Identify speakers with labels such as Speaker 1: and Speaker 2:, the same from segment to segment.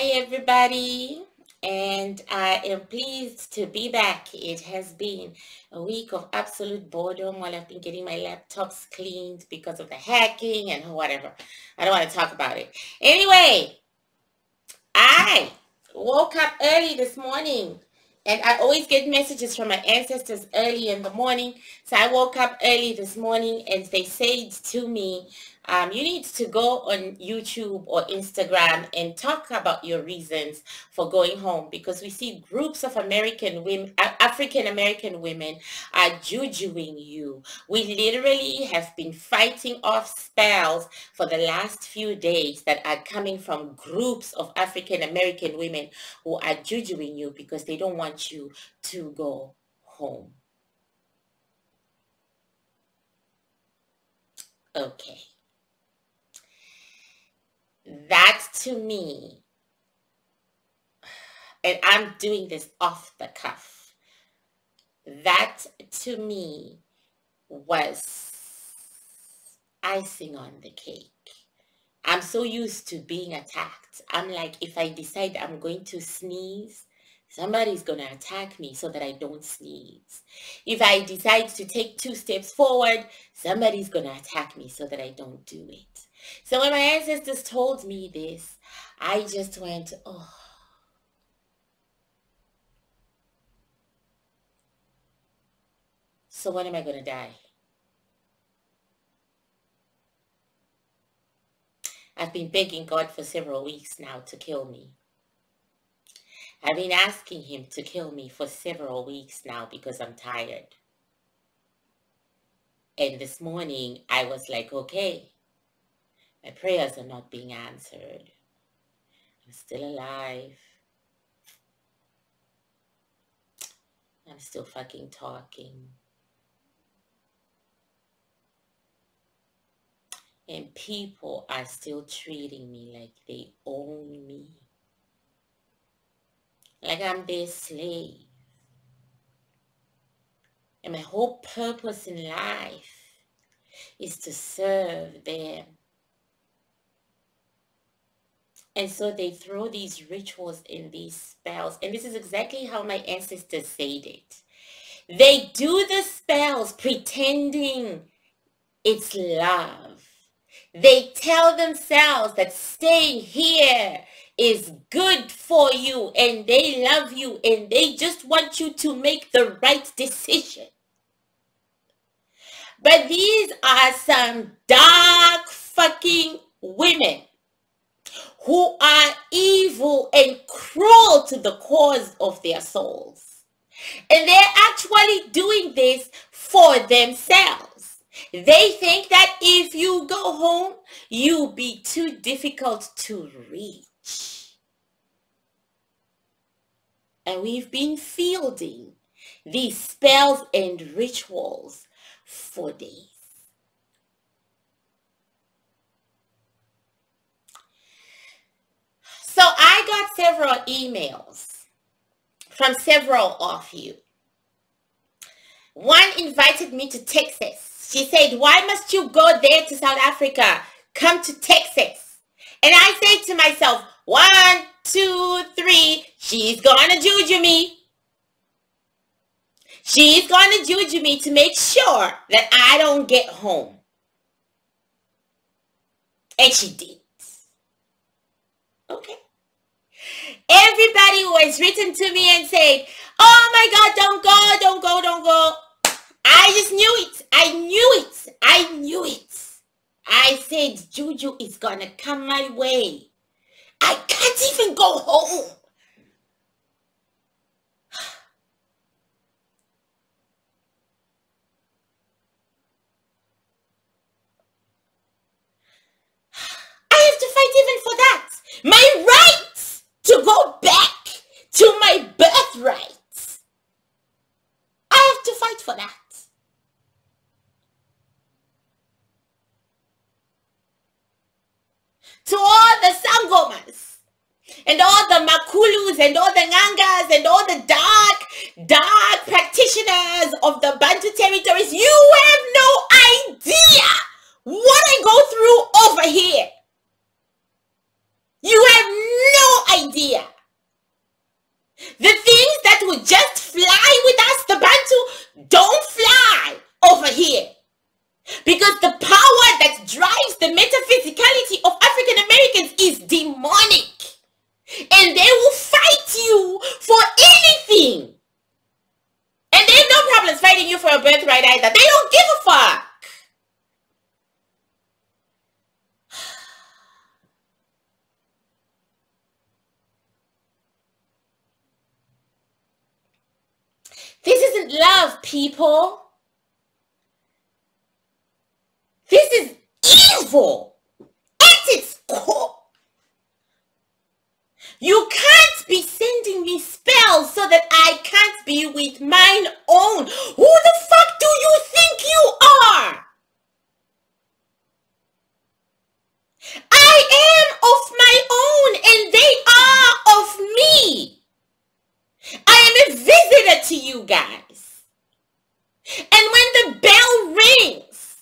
Speaker 1: Hi everybody, and I am pleased to be back. It has been a week of absolute boredom while I've been getting my laptops cleaned because of the hacking and whatever. I don't want to talk about it. Anyway, I woke up early this morning, and I always get messages from my ancestors early in the morning. So I woke up early this morning and they said to me, you need to go on YouTube or Instagram and talk about your reasons for going home, because we see groups of American women, African American women are jujuing you. We literally have been fighting off spells for the last few days that are coming from groups of African American women who are jujuing you because they don't want you to go home. Okay. That to me, and I'm doing this off the cuff, that to me was icing on the cake. I'm so used to being attacked. I'm like, if I decide I'm going to sneeze, somebody's going to attack me so that I don't sneeze. If I decide to take 2 steps forward, somebody's going to attack me so that I don't do it. So when my ancestors told me this, I just went, oh. So when am I going to die? I've been begging God for several weeks now to kill me. I've been asking him to kill me for several weeks now because I'm tired. And this morning I was like, okay, my prayers are not being answered. I'm still alive. I'm still fucking talking. And people are still treating me like they own me. Like I'm their slave. And my whole purpose in life is to serve them. And so they throw these rituals and these spells. And this is exactly how my ancestors said it. They do the spells pretending it's love. They tell themselves that staying here is good for you and they love you and they just want you to make the right decision. But these are some dark fucking women who are evil and cruel to the cause of their souls. And they're actually doing this for themselves. They think that if you go home, you'll be too difficult to reach. And we've been fielding these spells and rituals for days. So I got several emails from several of you. One invited me to Texas. She said, why must you go there to South Africa? Come to Texas. And I said to myself, 1, 2, 3, she's gonna juju me. She's gonna juju me to make sure that I don't get home. And she did. Okay. Everybody who has written to me and said, oh my God, don't go, don't go, don't go. I just knew it. I knew it. I knew it. I said, juju is gonna come my way. I can't even go home. I have to fight even for that. My right to go back to my birthright. I have to fight for that. To all the sangomas and all the makulus and all the ngangas and all the dark practitioners of the Bantu territories, you have no idea what I go through over here. You have no idea. birthright either. They don't give a fuck. This isn't love, people. This is evil at its core. You can't be sending me spells so that I can't be with mine own. Who the fuck do you think you are? I am of my own and they are of me. I am a visitor to you guys. And when the bell rings,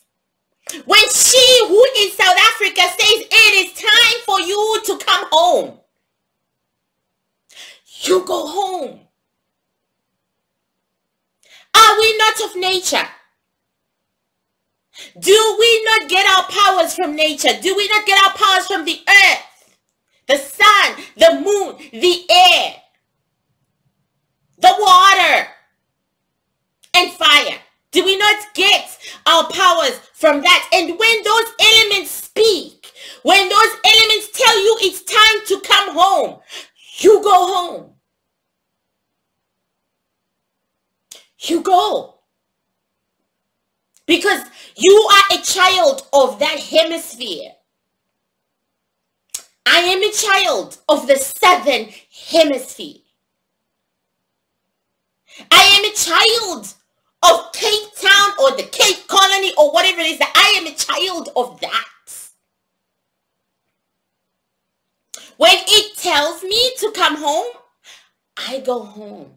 Speaker 1: when she who in South Africa says it is time for you to come home, you go home. Are we not of nature? Do we not get our powers from nature? Do we not get our powers from the earth, the sun, the moon, the air, the water, and fire? Do we not get our powers from that? And when those elements speak, when those elements tell you it's time to come home, you go home. You go. Because you are a child of that hemisphere. I am a child of the southern hemisphere. I am a child of Cape Town or the Cape Colony or whatever it is. That I am a child of that. When it tells me to come home, I go home.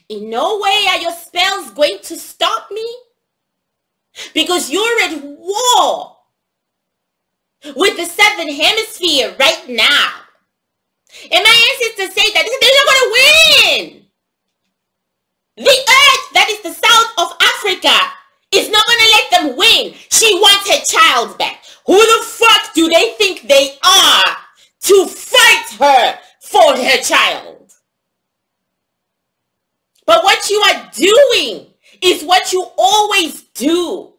Speaker 1: In no way are your spells going to stop me, because you're at war with the southern hemisphere right now. And my ancestors say that they're not going to win. The earth that is the south of Africa is not going to let them win. She wants her child back. Who the fuck do they think they are to fight her for her child? But what you are doing is what you always do.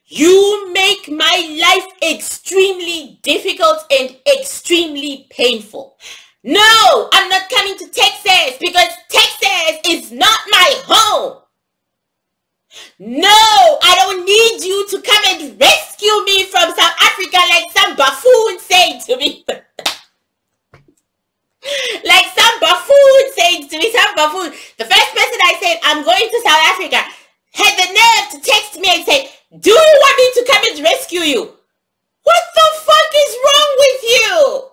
Speaker 1: You make my life extremely difficult and extremely painful. No, I'm not coming to Texas because Texas is not my home. No, I don't need you to come and rescue me from South Africa like some buffoon said to me. Like some buffoon said to me, some buffoon. The first person I said, I'm going to South Africa, had the nerve to text me and say, do you want me to come and rescue you? What the fuck is wrong with you?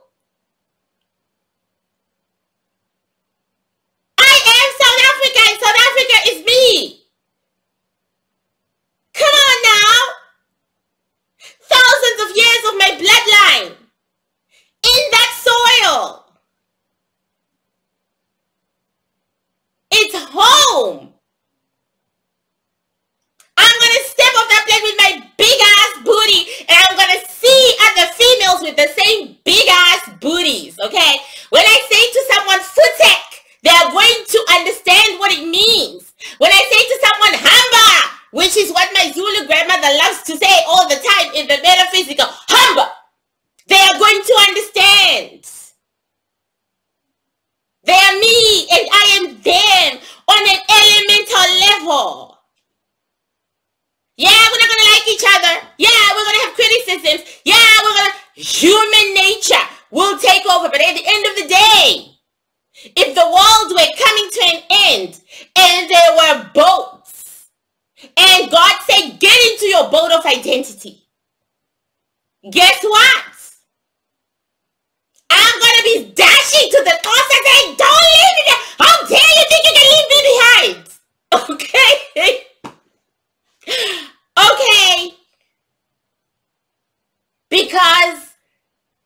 Speaker 1: I am South Africa and South Africa is me. Come on now. Thousands of years of my bloodline in that soil. It's home. I'm going to step off that plane with my big ass booty and I'm going to see other females with the same big ass booties, okay? When I say to someone footek, they are going to understand what it means. When I say to someone hamba, which is what my Zulu grandmother loves to say all the time in the metaphysical, hamba, they are going to understand. They are me and I am them on an elemental level. Yeah, we're not going to like each other. Yeah, we're going to have criticisms. Yeah, human nature will take over. But at the end of the day, if the world were coming to an end and there were boats and God said, get into your boat of identity, guess what? I'm going to be dashing to the coast and saying, don't leave me there. How dare you think you can leave me behind? Okay? Okay. Because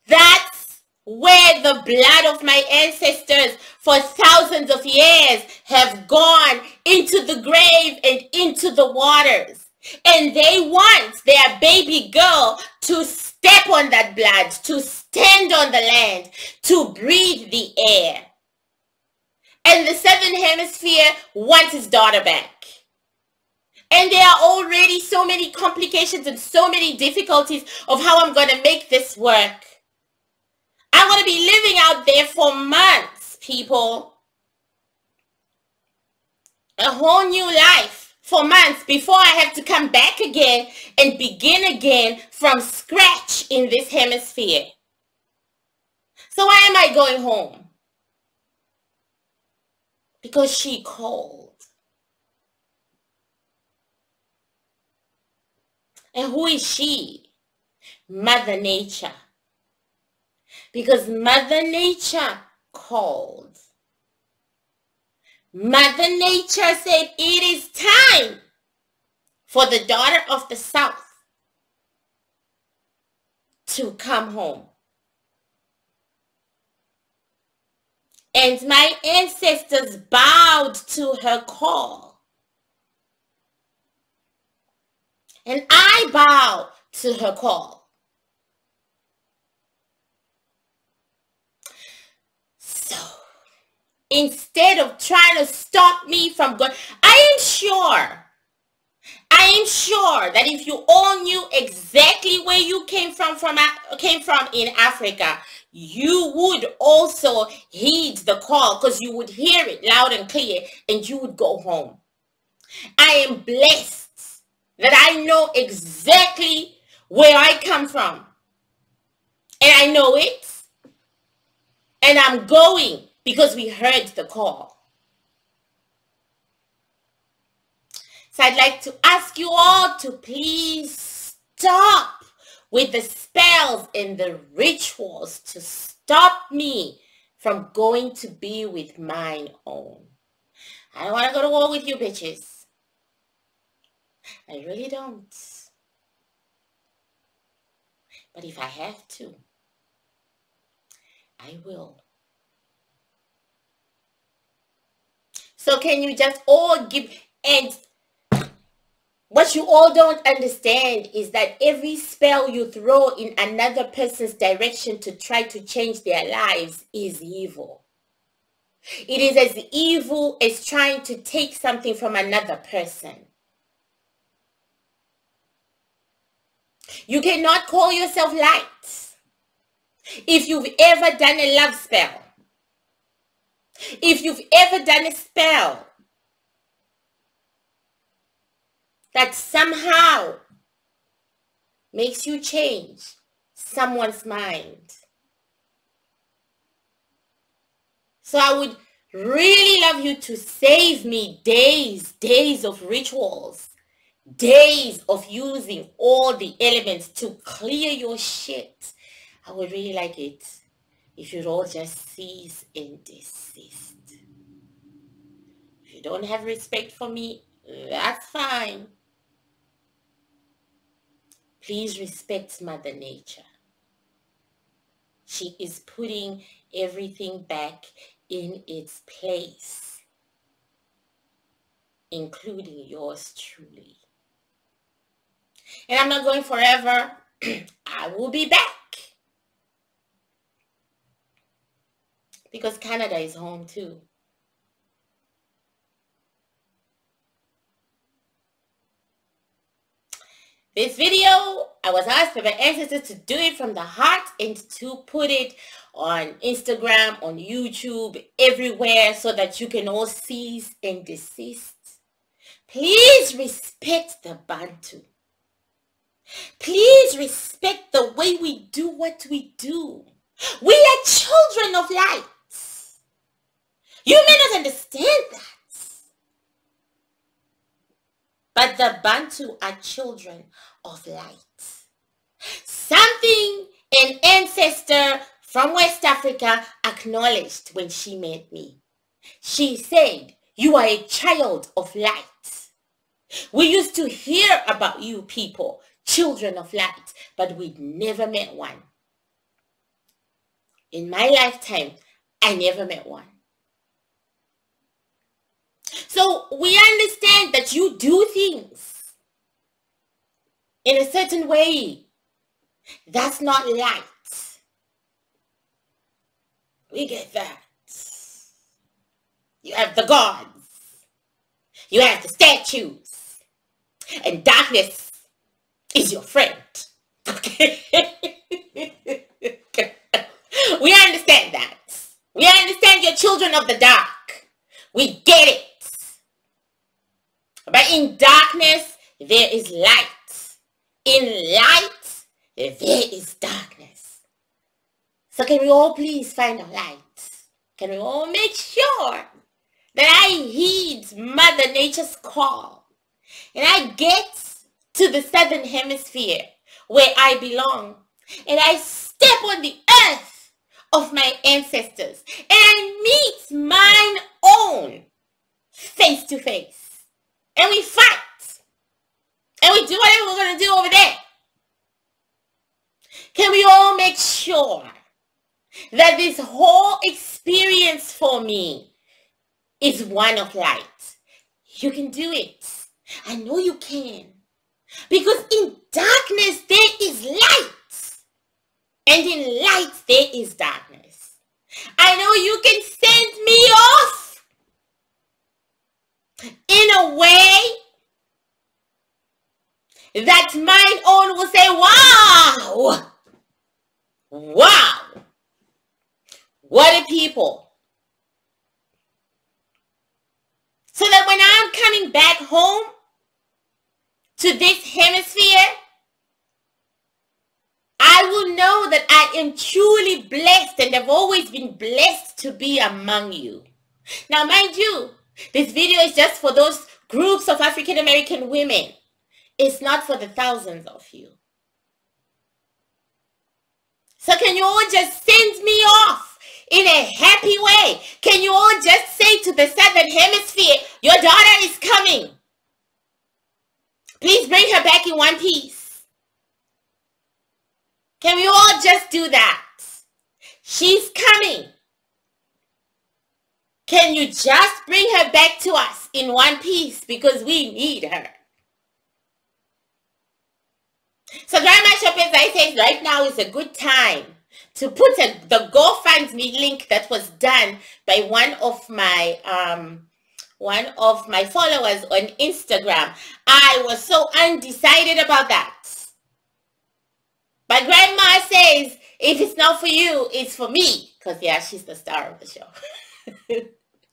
Speaker 1: that's where the blood of my ancestors for thousands of years have gone into the grave and into the waters. And they want their baby girl to step on that blood, to stand on the land, to breathe the air. And the southern hemisphere wants his daughter back. And there are already so many complications and so many difficulties of how I'm going to make this work. I'm going to be living out there for months, people. A whole new life for months before I have to come back again and begin again from scratch in this hemisphere. So why am I going home? Because she called. And who is she? Mother Nature. Because Mother Nature called. Mother Nature said it is time for the daughter of the South to come home. And my ancestors bowed to her call. And I bow to her call. So, instead of trying to stop me from going, I am sure that if you all knew exactly where you came from in Africa, you would also heed the call, because you would hear it loud and clear and you would go home. I am blessed that I know exactly where I come from. And I know it. And I'm going because we heard the call. So I'd like to ask you all to please stop with the spells and the rituals to stop me from going to be with mine own. I don't want to go to war with you bitches. I really don't. But if I have to, I will. So can you just all give, and what you all don't understand is that every spell you throw in another person's direction to try to change their lives is evil. It is as evil as trying to take something from another person. You cannot call yourself light if you've ever done a love spell. If you've ever done a spell that somehow makes you change someone's mind. So I would really love you to save me days of rituals, days of using all the elements to clear your shit. I would really like it if you'd all just cease and desist. If you don't have respect for me, that's fine. Please respect Mother Nature. She is putting everything back in its place, including yours truly. And I'm not going forever. I will be back. Because Canada is home too. This video, I was asked by my ancestors to do it from the heart and to put it on Instagram, on YouTube, everywhere so that you can all cease and desist. Please respect the Bantu. Please respect the way we do what we do. We are children of light. You may not understand that. But the Bantu are children of light. Something an ancestor from West Africa acknowledged when she met me. She said, "You are a child of light." We used to hear about you people, children of light, but we'd never met one. In my lifetime, I never met one. So we understand that you do things in a certain way. That's not light. We get that. You have the gods. You have the statues. And darkness is your friend. Okay? We understand that. We understand you're children of the dark. We get it. But in darkness, there is light. In light, there is darkness. So can we all please find a light? Can we all make sure that I heed Mother Nature's call and I get to the southern hemisphere where I belong and I step on the earth of my ancestors and I meet mine own face to face and we fight and we do whatever we're going to do over there? Can we all make sure that this whole experience for me is one of light? You can do it. I know you can. Because in darkness there is light. And in light there is darkness. I know you can send me off in a way that mine own will say, wow, wow, what a people. So that when I'm coming back home to this hemisphere, I will know that I am truly blessed and have always been blessed to be among you. Now, mind you, this video is just for those groups of African American women. It's not for the thousands of you. So can you all just send me off in a happy way? Can you all just say to the southern hemisphere, your daughter is coming. Please bring her back in one piece. Can we all just do that? She's coming. Can you just bring her back to us in one piece because we need her? So Grandma Shopezai says right now is a good time to put the GoFundMe link that was done by one of my followers on Instagram. I was so undecided about that. But Grandma says, if it's not for you, it's for me. Because, yeah, she's the star of the show.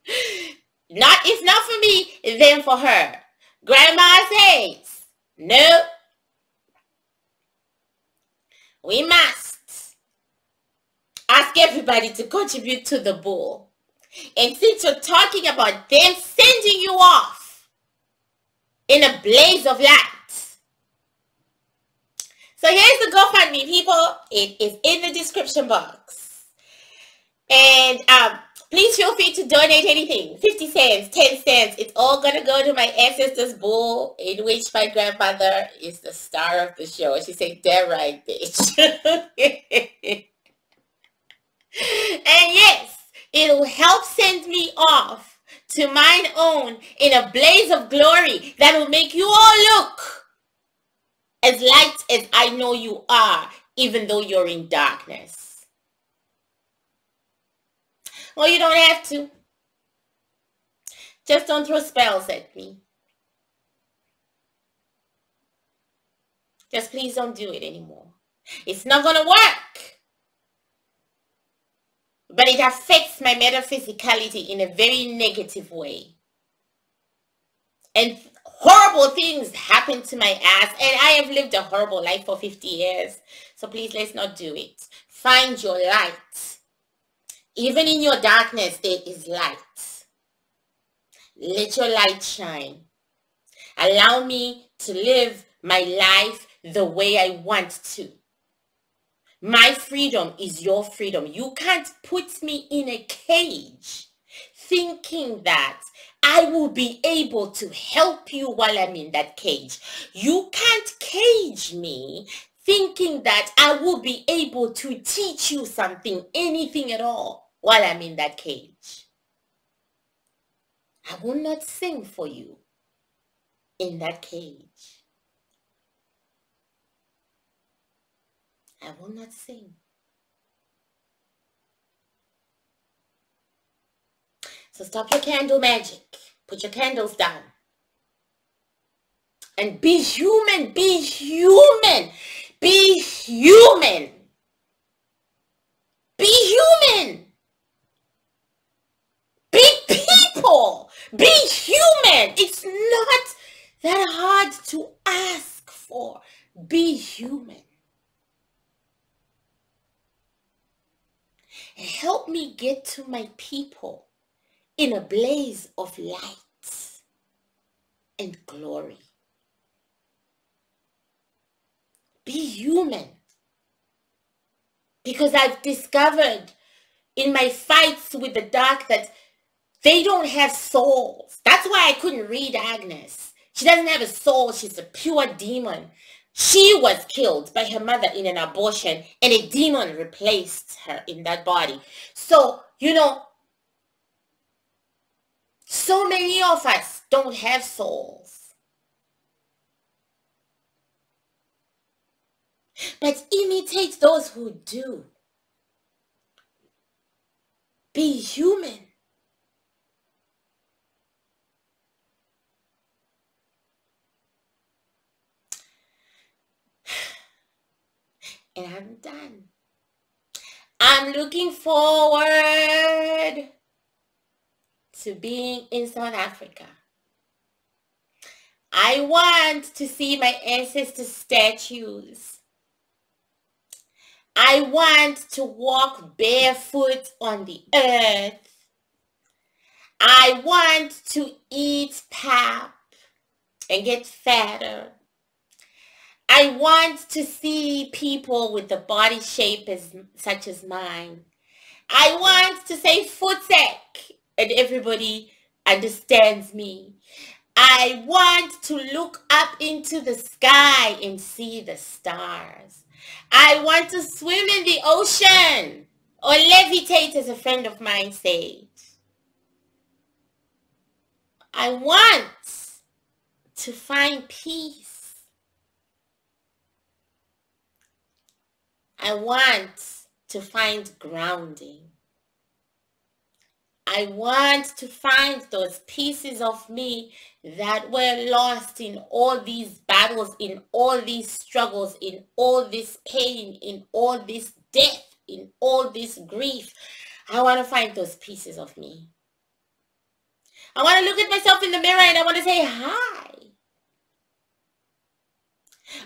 Speaker 1: If not for me, then for her. Grandma says, no. We must ask everybody to contribute to the bull. And since you're talking about them sending you off in a blaze of light. So here's the GoFundMe, people. It is in the description box. And please feel free to donate anything. 50 cents, 10 cents. It's all going to go to my ancestors' bull, in which my grandmother is the star of the show. She said, damn right, bitch. And yes, it'll help send me off to mine own in a blaze of glory that will make you all look as light as I know you are, even though you're in darkness. Well, you don't have to. Just don't throw spells at me. Just please don't do it anymore. It's not going to work. But it affects my metaphysicality in a very negative way. And horrible things happen to my ass. And I have lived a horrible life for 50 years. So please, let's not do it. Find your light. Even in your darkness, there is light. Let your light shine. Allow me to live my life the way I want to. My freedom is your freedom. You can't put me in a cage thinking that I will be able to help you while I'm in that cage. You can't cage me thinking that I will be able to teach you something, anything at all, while I'm in that cage. I will not sing for you in that cage. I will not sing. So stop your candle magic. Put your candles down. and be human, be human, be human, be human, be people, be human. It's not that hard to ask for. Be human. Help me get to my people in a blaze of light and glory. Be human. Because I've discovered in my fights with the dark that they don't have souls. That's why I couldn't read Agnes. She doesn't have a soul. She's a pure demon. She was killed by her mother in an abortion, and a demon replaced her in that body. So, you know, so many of us don't have souls. But imitate those who do. Be human. And I'm done. I'm looking forward to being in South Africa. I want to see my ancestors' statues. I want to walk barefoot on the earth. I want to eat pap and get fatter. I want to see people with the body shape such as mine. I want to say footsec and everybody understands me. I want to look up into the sky and see the stars. I want to swim in the ocean or levitate, as a friend of mine said. I want to find peace. I want to find grounding. I want to find those pieces of me that were lost in all these battles, in all these struggles, in all this pain, in all this death, in all this grief. I want to find those pieces of me. I want to look at myself in the mirror and I want to say hi.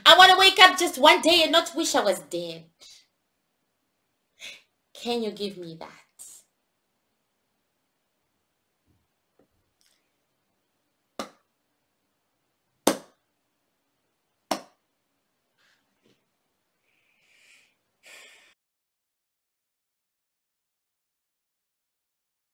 Speaker 1: I want to wake up just one day and not wish I was dead. Can you give me that?